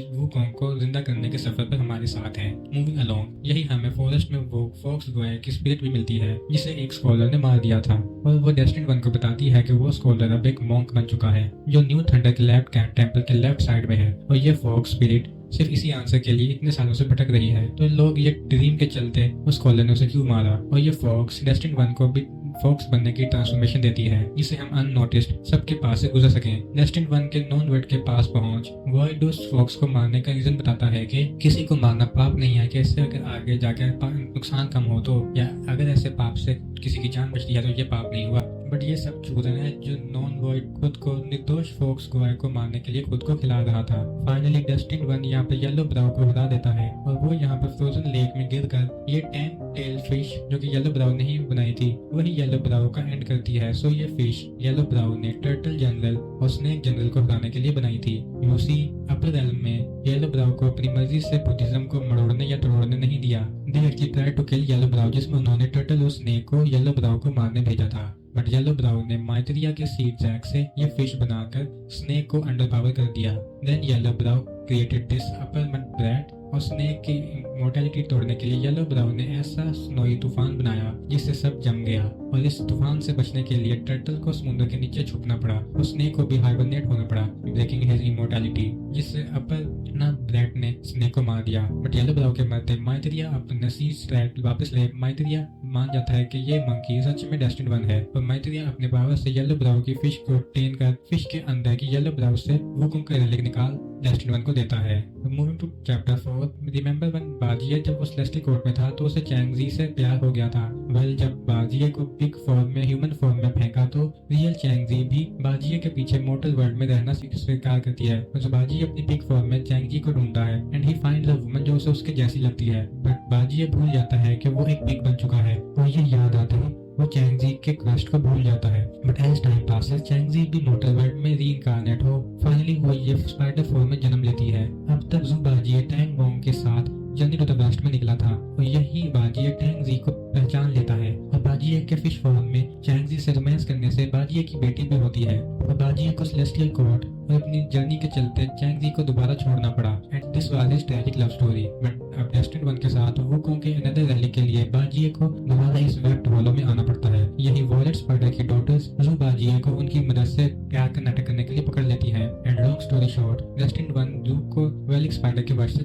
वुकोंग को जिंदा करने के सफर पर हमारे साथ है। मूविंग अलोंग, यही हमें फॉरेस्ट में वो फॉक्स गोया की स्पिरिट भी मिलती है जिसे एक स्कॉलर ने मार दिया था और वो डेस्टिन्ड वन को बताती है कि वो स्कॉलर अब एक मॉन्क बन चुका है जो न्यू थंडर के लेफ्ट कैंप टेंपल के लेफ्ट साइड में है और ये फॉक्स स्पिरिट सिर्फ इसी आंसर के लिए इतने सालों से भटक रही है। तो लोग ये ड्रीम के चलते उस स्कॉलर ने उसे क्यों मारा और ये फॉक्स डेस्टिन्ड वन को भी फॉक्स बनने की ट्रांसफॉर्मेशन देती है जिसे हम अननोटिस्ड सबके पास से गुजर सकें। डेस्टिन्ड वन के नॉन वर्ड के पास पहुंच वॉइड उस फॉक्स को मारने का रीजन बताता है कि किसी को मारना पाप नहीं है, कि इससे अगर आगे जाकर नुकसान कम हो तो, या अगर ऐसे पाप से किसी की जान बचती है तो ये पाप नहीं हुआ। बट ये सब चूरन है जो नॉन वॉइड खुद को निर्दोष फॉक्स गोय को मारने के लिए खुद को खिला रहा था। फाइनली डेस्टिन्ड वन यहाँ पे येलो ब्राउन को हरा देता है और वो यहाँ पर फ्रोजन लेक में गिरकर ये 10 टेल फिश जो कि येलो ब्राउन ने ही बनाई थी वही येलो ब्राउन का एंड करती है। सो ये फिश येलो ब्राउन ने टर्टल जनरल और स्नेक जनरल को हराने के लिए बनाई थी। यूसी अपर रेल्म में येलो ब्राउन को अपनी मर्जी से बुद्धिज्म को मरोड़ने या तोड़ने नहीं दिया। They actually tried to kill yellow brown, जिसमें उन्होंने टर्टल और स्नेक को येलो ब्राउन को मारने भेजा था। बट येलो ब्राउन ने मैत्रेय के सीड जैक से ये फिश बनाकर स्नेक को अंडर पावर कर दिया। Then yellow brown created this upper bread और स्नेक की मोर्टेलिटी तोड़ने के लिए येलो ब्राउन ने ऐसा स्नोई तूफान बनाया जिससे सब जम गया और इस तूफान से बचने के लिए टर्टल को समुद्र के नीचे छुपना पड़ा और स्नेक को भी हाइबरनेट होना पड़ा, ब्रेकिंग हिज इमोर्टैलिटी, जिससे अपर ना ब्रेड ने स्नेक को मार दिया। बट येलो ब्राउन के मरते मैत्रेय अपने सीड स्ट्रैप वापस ले मैत्रेय मान जाता है कि ये मंकी सच में डेस्टिन्ड वन है और मैत्रेय अपने पावर से येलो ब्राउन की फिश को टेन कर फिश के अंदर की येलो ब्राउन से वुकोंग का रिलीक निकाल डेस्टिन्ड वन को देता है। मूविंग टू चैप्टर 4 और रिमेम्बर वन बाजिए जब वो सेलेस्टियल कोर्ट में था तो उसे चैंगजी से प्यार हो गया था। वेल जब बाजिए को बिग फॉर्म में ह्यूमन फॉर्म में फेंका तो रियल चैंगजी भी बाजिए के पीछे मोर्टल वर्ल्ड में रहना स्वीकार करती है। तो बाजिए अपनी बिग फॉर्म में चैंगजी को ढूंढता है and he finds a woman जो उसे उसके जैसी लगती है, बट बाजिए भूल जाता है कि वो एक बिग बन चुका है और ये याद आते ही वो चैंगजी के क्रस्ट को भूल जाता है। बट एज टाइम पासेस चैंगजी भी मोर्टल वर्ल्ड में रीइंकार्नेट हो फाइनली वो ये स्पाइडर फॉर्म में जन्म लेती है। अब तक जू बाजिए टैंग वोंग के साथ जर्नी टू द वेस्ट में निकला था और यही बाजिए टैंगजी को पहचान लेता है और बाजिए के फिश फॉर्म में चैंगजी से रोमांस करने से बाजिए की बेटी भी होती है और बाजिए को सेलेस्टियल कोर्ट और अपनी जर्नी के चलते चैंगजी को दोबारा छोड़ना पड़ा and this was his tragic love story. But अब डेस्टिन वन के साथ वुकोंग के अनदर रैली के लिए बाजिए को दोबारा इस वेक्ट हॉलो में आना पड़ता है। यही वॉयलेट स्पाइडर की डॉटर्स जू बाजिए को उनकी मदद से प्यार का नाटक करने के लिए पकड़ लेती है and long story short destine one जू को वेलिक स्पाइडर के वश से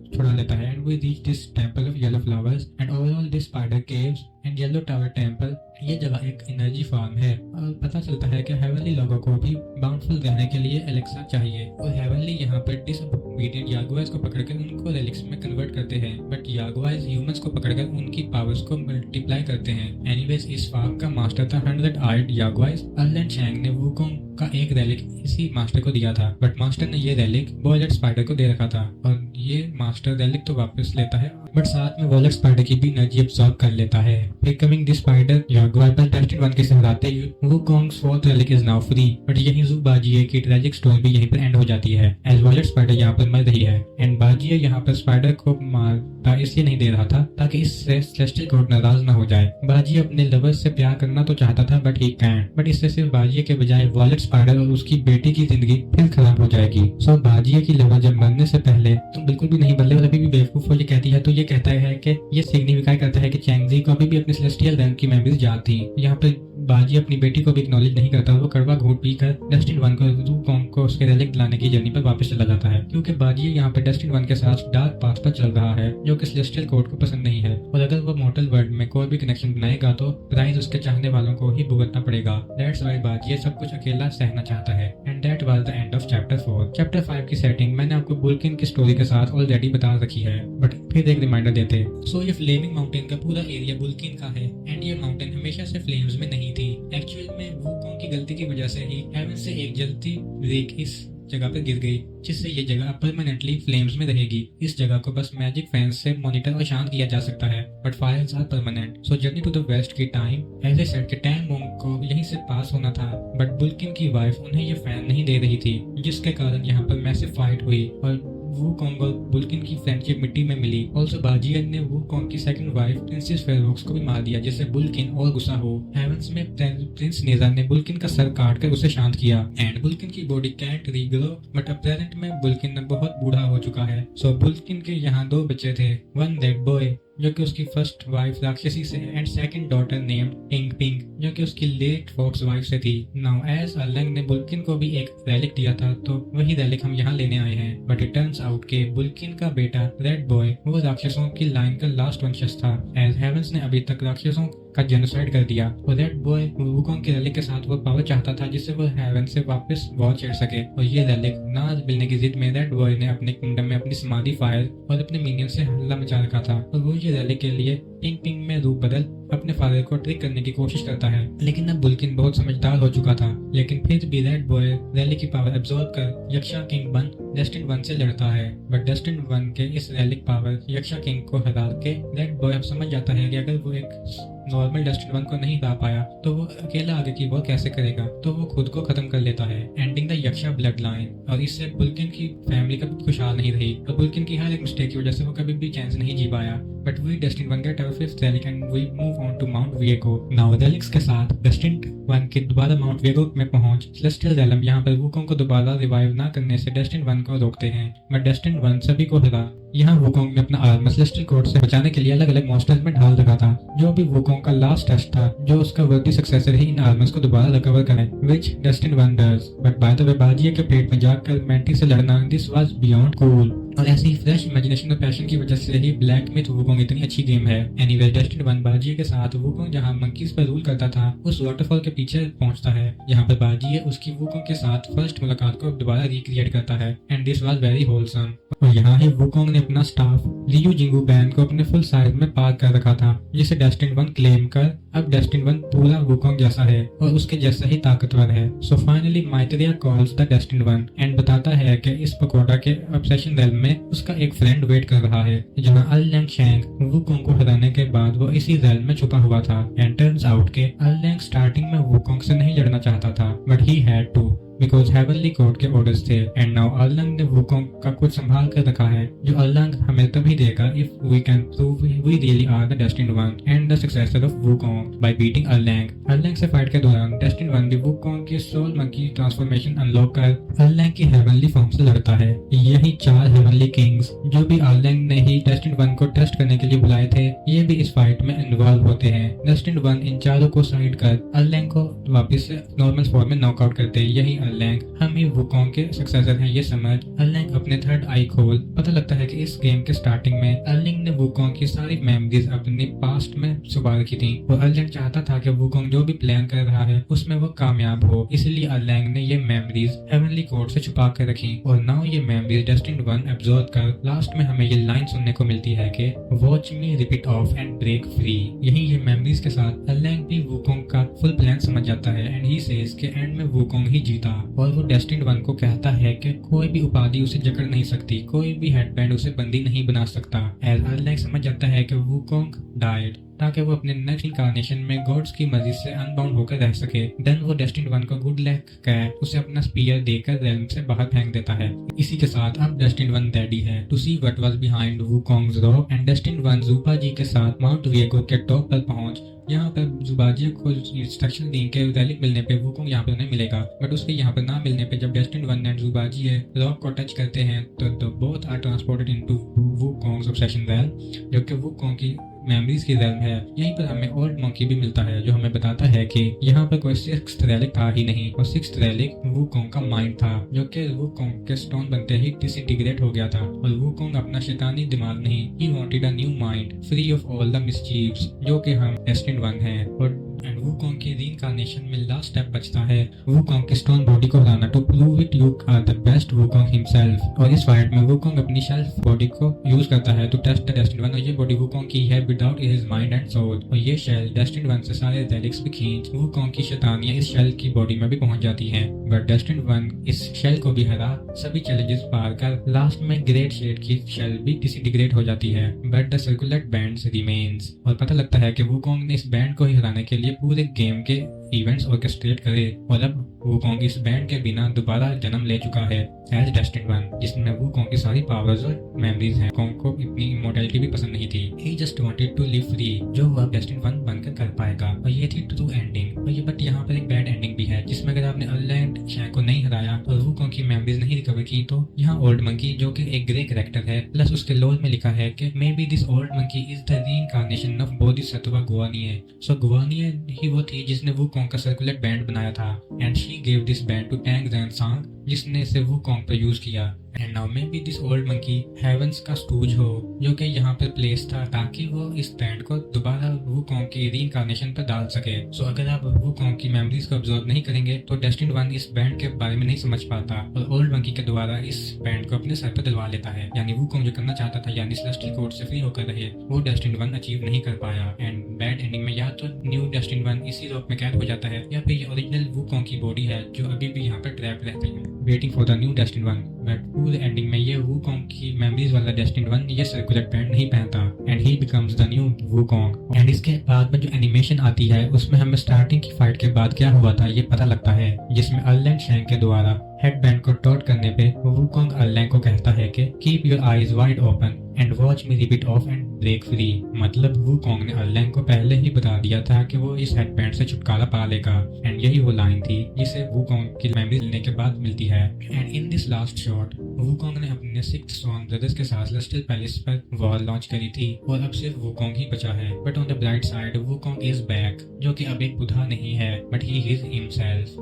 छुड़ा लेता है and we reach this temple of yellow flowers and overall this spider caves and yellow tower temple. ये जगह एक एनर्जी फार्म है और पता चलता है कि हेवनली लोगों को भी बाउंडफुल रहने के लिए एलेक्सा चाहिए और हेवनली यहाँ पर डिसोबीडिएंट यागुआर्स को पकड़कर उनको रेलिक्स में कन्वर्ट करते हैं, बट यागुआर्स ह्यूमंस को पकड़कर उनकी पावर्स को मल्टीप्लाई करते हैं। एनीवेज इस फार्म का मास्टर था 100 आइड यागुआर्स। अर्लन चैंग ने वुकोंग का एक रेलिक इसी मास्टर को दिया था, बट मास्टर ने ये रेलिक वॉयलेट स्पाइडर को दे रखा था और ये मास्टर रेलिक तो वापस लेता है बट साथ में वॉयलेट स्पाइडर की भी एनर्जी एब्सॉर्ब कर लेता है। बिकमिंग दिस स्पाइडर यागुआर पर डेस्टिन वन के सहराते Wukong's fourth relic is now free. But यही जू बाजिए की ट्रेजिक स्टोरी भी यहीं पर एंड हो जाती है एज वॉयलेट स्पाइडर यहाँ पर मर रही है एंड बाजिए यहाँ पर स्पाइडर को मारता इसलिए नहीं दे रहा था ताकि इससे सेलेस्टियल कोर्ट नाराज न हो जाए। बाजिए अपने लवर से प्यार करना तो चाहता था बट ही कैंट, बट इससे सिर्फ बाजिए के बजाय वॉयलेट स्पाइडर और उसकी बेटी की जिंदगी फिर खराब हो जाएगी। सो बाजिए की लवर जब मरने से पहले तुम बिल्कुल भी नहीं बदले और अभी भी बेवकूफ हो ये कहती है तो ये कहता है कि ये सिग्निफाई करता है कि चैंगजी को अभी भी अपने सेलेस्टियल रैंक की मेमोरीज याद थी। यहाँ पे बाजी अपनी बेटी को भी एक्नॉलेज नहीं करता, वो कड़वा घूंट पीकर डेस्टिन वन को वुकोंग को उसके रेलिक दिलाने की जर्नी पर वापस चला जाता है क्योंकि बाजी यहाँ पे डेस्टिन वन के साथ डार्क पाथ पर चल रहा है जो कि सेलेस्टियल कोर्ट को पसंद नहीं है और अगर वो मोर्टल वर्ल्ड में कोई भी कनेक्शन बनाएगा तो प्राइज उसके चाहने वालों को ही भुगतना पड़ेगा। दैट्स व्हाई बाजी ये सब कुछ अकेला सहना चाहता है and that was the end of chapter 4। Chapter 5 की सेटिंग मैंने आपको बुल्किन की स्टोरी के साथ ऑलरेडी बता रखी है, बट फिर एक रिमाइंडर देते। सो ये फ्लेमिंग माउंटेन का पूरा एरिया बुल्किन का है एंड ये माउंटेन हमेशा से फ्लेम्स में नहीं थी। एक्चुअल में वुकोंग की गलती की वजह से ही हेवन से एक जलती रेक इस जगह पर गिर गई जिससे ये जगह परमानेंटली फ्लेम्स में रहेगी। इस जगह को बस मैजिक फैंस से मॉनिटर और शांत किया जा सकता है but fires are permanent. So journey to the west की टाइम एज ए सेट के टैंग वोंग को यहीं से पास होना था बट बुल्किन की वाइफ उन्हें ये फैन नहीं दे रही थी जिसके कारण यहाँ पर मैसिव फाइट हुई और वुकोंग और बुल्किन की फ्रेंडशिप मिट्टी में मिली। ऑल्सो बाजियन ने वुकोंग की सेकंड वाइफ प्रिंसेस फेरोक्स को भी मार दिया जिससे बुल्किन और गुस्सा हो। हेवंस में प्रिंस नेजा ने बुल्किन का सर काट कर उसे शांत किया एंड बुल्किन की बॉडी कैंट रीग्रो बट अब प्रेजेंट में बुल्किन बहुत बूढ़ा हो चुका है। सो बुल्किन के यहाँ 2 बच्चे थे, वन डेड बॉय जो कि उसकी फर्स्ट वाइफ राक्षसी से and second daughter named ping ping जो कि उसकी लेट फॉक्स वाइफ से थी। नाउ एज अर्लंग ने बुल्किन को भी एक रेलिक दिया था तो वही रेलिक हम यहाँ लेने आए हैं बट इट टर्न्स आउट के बुल्किन का बेटा रेड बॉय वो राक्षसों की लाइन का लास्ट वंशज था एज हेवंस ने अभी तक राक्षसों का जेनोसाइड कर दिया और रेड बॉय वुकोंग के रेलिक के साथ वो पावर चाहता था जिससे वो हेवन से वापस वॉर छेड़ सके और ये रेलिक ना मिलने की जिद में रेड बॉय ने अपने किंगडम में अपनी समाधि फायर और अपने मिनियन से हल्ला मचा रखा था और वो ये रेलिक के लिए पिंग पिंग में रूप बदल अपने फादर को ट्रिक करने की कोशिश करता है। लेकिन अब बुल्किन बहुत समझदार हो चुका था लेकिन फिर भी रेड बॉय रैली की पावर एब्जॉर्ब कर यक्षा किंग बन डेस्टिन वन से लड़ता है बट डेस्टिन वन के इस रैलिक पावर यक्षा किंग को हरा के रेड बॉय अब समझ जाता है कि अगर वो एक नॉर्मल डेस्टिन वन को नहीं हरा पाया तो वो अकेला आगे की वॉर कैसे करेगा, तो वो खुद को खत्म कर लेता है एंडिंग द यक्षा ब्लड लाइन। और इससे बुल्किन की फैमिली कभी खुशहाल नहीं रही और बुल्किन की हर एक मिस्टेक की वजह से वो कभी भी चैन से नहीं जी पाया। But we destined one get our 5th relic and we move on to Mount Viego। Now relics के साथ डेस्टिन वन के दोबारा माउंट विगो में पहुंच सेलेस्टियल रेलम यहाँ पर वुकोंग को दोबारा रिवाइव ना करने से डेस्टिन वन को रोकते हैं बट डेस्टिन वन सभी को हरा। यहाँ वुकोंग ने अपना आर्मर सेलेस्टियल कोर्ट से बचाने के लिए अलग अलग मॉन्स्टर्स में ढाल रखा था जो भी वुकोंग का लास्ट टेस्ट था जो उसका वर्दी सक्सेसर ही इन आर्मर्स को दोबारा रिकवर करे which destined one does. But by the way Bajie के पेट में जाकर मैंटी से लड़ना दिस वाज बियॉन्ड कूल। और ऐसे ही फ्रेश इमेजिनेशन और पैशन की वजह से ही ब्लैक मिथ वुकोंग इतनी अच्छी गेम है। एनीवे डेस्टिनी 1 बाजी के साथ वुकोंग जहां मंकीज पर रूल करता था उस वाटरफॉल के पीछे पहुंचता है। यहाँ पर बाजी उसकी वुकोंग के साथ फर्स्ट मुलाकात को दोबारा रिक्रिएट करता है and this was very wholesome. और यहाँ ही वुकोंग ने अपना स्टाफ लियू जिंगू बैन को अपने फुल साइज में पार्क कर रखा था, जिसे डेस्टिनी 1 क्लेम कर अब डेस्टिनी 1 पूरा वुकोंग जैसा है और उसके जैसा ही ताकतवर है। सो फाइनली माइटेरिया कॉल्स द डेस्टिनी 1 एंड बताता है कि इस पकोड़ा के ऑब्सेशन रेल्म में उसका एक फ्रेंड वेट कर रहा है, जहां अल शेंग वुकोंग को हराने के बाद वो इसी रेल्म में छुपा हुआ था। एंड टर्न्स आउट के अल स्टार्टिंग में वुकोंग से नहीं लड़ना चाहता था, but he had to because heavenly court के ऑर्डर्स थे। एंड नाउ अरलंग ने वुकोंग का कुछ संभाल कर रखा है, जो अरलंग हमें तभी देगा if we can prove we really are the destiny 1 and the successor of Wukong by beating Erlang. Erlang से फाइट के दौरान डेस्टिनी 1 भी वुकोंग की सोल मंकी ट्रांसफॉर्मेशन अनलॉक कर अरलंग की हेवनली फॉर्म से लड़ता है। यही 4 हेवनली किंग्स जो भी अरलंग ने ही डेस्टिनी 1 को टेस्ट करने के लिए बुलाए थे, ये भी इस फाइट में इन्वॉल्व होते हैं। डेस्टिनी 1 इन चारों को साइड कर अरलंग को वापस से नॉर्मल फॉर्म में नॉकआउट करते। यही अरलंग हम ही वुकोंग के सक्सेसर हैं ये समझ अरलंग अपने थर्ड आई खोल। पता लगता है कि इस गेम के स्टार्टिंग में अरलंग ने वुकोंग की सारी मेमोरीज अपने पास्ट में सुधार की थी और अरलंग चाहता था कि वुकोंग जो भी प्लान कर रहा है उसमें वो कामयाब हो, इसलिए अरलंग ने ये मेमोरीज हेवनली कोर्ट से छुपा कर रखी और नाउ ये मेमोरीज डेस्टिनी 1 एब्जॉर्ब कर लास्ट में हमें ये लाइन सुनने को मिलती है कि watch me repeat off and break free. यही ये मेमोरीज के साथ अरलंग भी वुकोंग का फुल प्लान समझ जाता है एंड ही सेज के एंड में वुकोंग ही जीता और वो डेस्टिनी 1 को कहता है कि कोई भी उपाधि उसे जकड़ नहीं सकती, कोई भी हेडबैंड उसे बंदी नहीं बना सकता। एज अरलंग समझ जाता है कि वुकोंग डाइड ताकि वो अपने नेक्स्ट इनकार्नेशन में गॉड्स की मर्जी से अनबाउंड होकर रह सके। देन वो डेस्टिनी 1 को गुड लक कह उसे अपना स्पीयर देकर रेल्म से बाहर फेंक देता है। इसी के साथ अब डेस्टिनी 1 रेडी है to see what was behind Wukong's rock and destiny 1 Zhu Bajie के साथ माउंट विएगो के टॉप पर पहुंच। यहाँ पर जुबाजिया को इंस्ट्रक्शन दी के रेलिक मिलने पे वुकोंग यहाँ पर उन्हें मिलेगा, बट उसके यहाँ पर ना मिलने पे जब डेस्टिनी 1 एंड जुबाजिया रॉक को टच करते हैं तो both are transported into Wukong's obsession realm, जो कि वुकोंग की मेमोरीज की रेल्म है। यहीं पर हमें ओल्ड मंकी भी मिलता है जो हमें बताता है कि यहाँ पर कोई 6th रेलिक था ही नहीं और 6th रेलिक वुकोंग का माइंड था, जो कि वुकोंग के स्टोन बनते ही डिसइंटीग्रेट हो गया था और वुकोंग अपना शैतानी दिमाग नहीं, he wanted a new mind free of all the मिसचीव्स, जो कि हम डेस्टिनी 1 है। और वुकोंग की रीइंकार्नेशन में लास्ट स्टेप बचता है वुकोंग के स्टोन बॉडी को हराना to prove it you are the best Wukong himself. और इस फाइट में वुकोंग अपनी शेल्फ बॉडी को यूज करता है टू टेस्ट द डेस्टिनी 1 और ये बॉडी वुकोंग की है without his mind and soul. और ये शेल डेस्टिनी 1 से सारे रेलिक्स भी खींच वुकोंग की शैतानियां इस शेल की बॉडी में भी पहुंच जाती हैं, बट डेस्टिनी 1 इस शेल को भी हरा सभी चैलेंजेस पार कर लास्ट में ग्रेट शेड की शेल भी डिसइंटीग्रेट हो जाती है, but the circulate band remains. और पता लगता है कि वुकोंग ने इस बैंड को ही हराने के लिए पूरे गेम के इवेंट्स ऑर्केस्ट्रेट करे और अब वुकोंग इस बैंड के बिना दोबारा जन्म ले चुका है एज डेस्टिनी 1, जिसमें वुकोंग की सारी पावर्स और मेमोरीज हैं। वुकोंग को इतनी इमोर्टैलिटी भी पसंद नहीं थी, he just wanted to live free, जो वो अब डेस्टिनी 1 बनकर कर पाएगा। और ये थी ट्रू एंडिंग। और ये बट यहाँ पर एक बैड एंडिंग भी है, जिसमें अगर आपने अरलंग शेंग को नहीं हराया और वुकोंग की मेमोरीज नहीं रिकवर की तो यहाँ ओल्ड मंकी, जो कि एक ग्रे कैरेक्टर है, प्लस उसके लोल में लिखा है कि maybe this old monkey is the reincarnation of bodhisattva Guanyin. So Guanyin ही वो थी जिसने वुकोंग का सर्कुलेट बैंड बनाया था and she give this band to Tang Xuanzang, जिसने इसे वुकोंग पर यूज किया। And now maybe this old monkey heavens का स्टूज हो, जो कि यहाँ पर प्लेस था ताकि वो इस बैंड को दोबारा वुकोंग की रीइंकार्नेशन पर डाल सके। सो अगर आप वुकोंग की मेमोरीज को ऑब्जर्व नहीं करेंगे तो डेस्टिनी 1 इस बैंड के बारे में नहीं समझ पाता और ओल्ड मंकी के द्वारा इस बैंड को अपने सर पर दिलवा लेता है। यानी वुकोंग जो करना चाहता था, यानी सेलेस्टियल कोर्ट से फ्री होकर रहे, वो डेस्टिनी 1 अचीव नहीं कर पाया। एंड बैड एंडिंग में या तो न्यू डेस्टिनी 1 इसी रॉक में कैद हो जाता है या फिर ये ओरिजिनल वुकोंग की बॉडी है जो अभी भी यहाँ पर ट्रैप रहती है waiting for the new destiny 1। But पूरे एंडिंग में ये वुकोंग की मेमोरीज वाला डेस्टिनी 1 ये सर्कुलेट बैंड नहीं पहनता and he becomes the new Wukong. And इसके बाद में जो एनिमेशन आती है उसमें हमें स्टार्टिंग की फाइट के बाद क्या हुआ था ये पता लगता है, जिसमें अरलंग शेंग के द्वारा हेडबैंड को टॉट करने पे वुकोंग अरलंग को कहता है कि keep your eyes wide open and watch me repeat off and break free. मतलब वुकोंग ने अरलंग को पहले ही बता दिया था कि वो इस हेडबैंड से छुटकारा पा लेगा एंड यही वो लाइन थी जिसे वुकोंग की मेमोरी लेने के बाद मिलती है। And in this last shot Wukong ने अपने 6th सॉन ब्रदर्स के साथ सेलेस्टियल पैलेस पर वॉर लॉन्च करी थी और अब सिर्फ वुकोंग ही बचा है। But on the bright side Wukong is back, जो कि अब एक बुधा नहीं है but he is himself.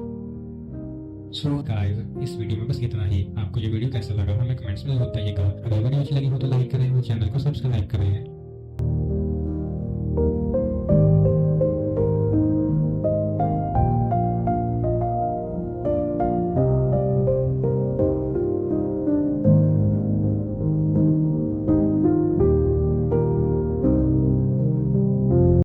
So guys, इस वीडियो में बस इतना ही। आपको ये वीडियो कैसा लगा हमें कमेंट्स में जरूर बताइएगा। अगर वीडियो अच्छी लगी हो तो लाइक करें और चैनल को सब्सक्राइब करें।